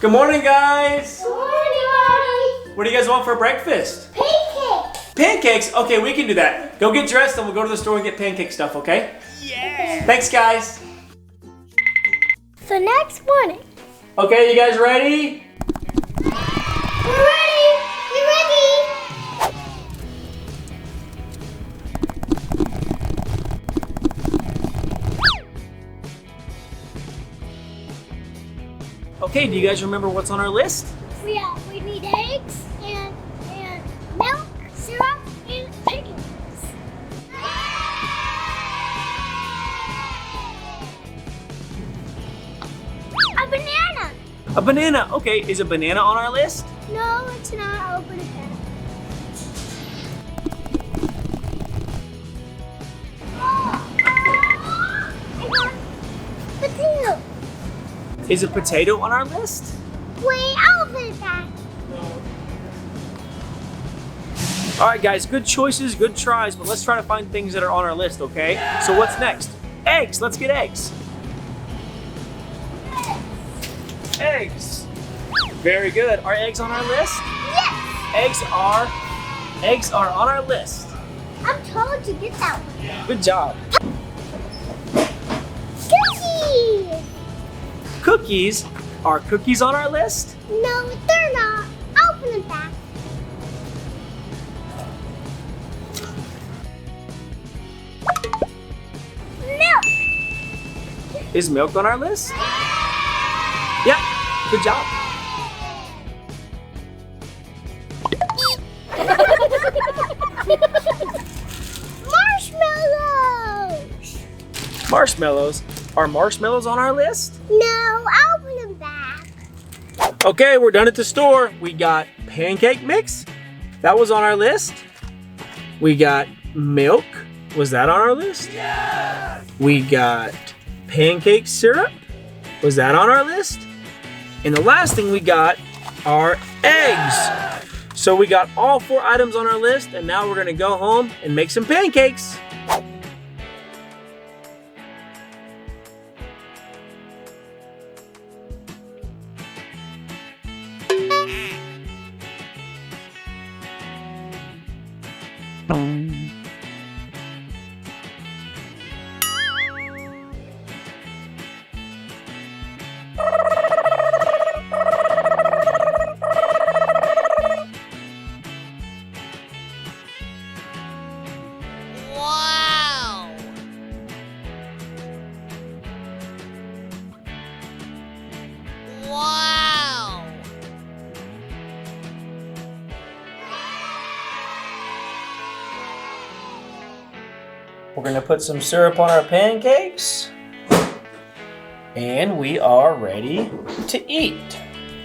Good morning, guys. Good morning, Daddy. What do you guys want for breakfast? Pancakes. Pancakes? Okay, we can do that. Go get dressed and we'll go to the store and get pancake stuff, okay? Yeah. Thanks, guys. So next morning. Okay, you guys ready? We're ready. We're ready. Okay, do you guys remember what's on our list? Yeah, we need eggs and milk, syrup, and pancakes. A banana. A banana. Okay, is a banana on our list? No, it's not. Open it then. I got potato. Is a potato on our list? Wait, I'll open it back. All right, guys, good choices, good tries, but let's try to find things that are on our list, okay? So what's next? Eggs. Let's get eggs. Eggs. Very good. Are eggs on our list? Yes. Eggs are on our list. I'm told to get that one. Good job. Cookies. Cookies. Are cookies on our list? No, they're not. Open it back. Milk. Is milk on our list? Yeah. Good job. Marshmallows. Marshmallows. Are marshmallows on our list? No, open them back. Okay, we're done at the store. We got pancake mix. That was on our list. We got milk. Was that on our list? Yeah. We got pancake syrup. Was that on our list? And the last thing we got are eggs. So we got all 4 items on our list, and now we're gonna go home and make some pancakes. We're gonna put some syrup on our pancakes. And we are ready to eat.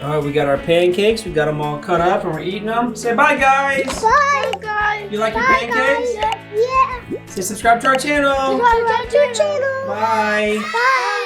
All right, we got our pancakes. We got them all cut up and we're eating them. Say bye, guys. Bye, guys. You like your Bye, pancakes? guys. Yeah. Say subscribe to our channel. Subscribe to our channel. Bye. Bye.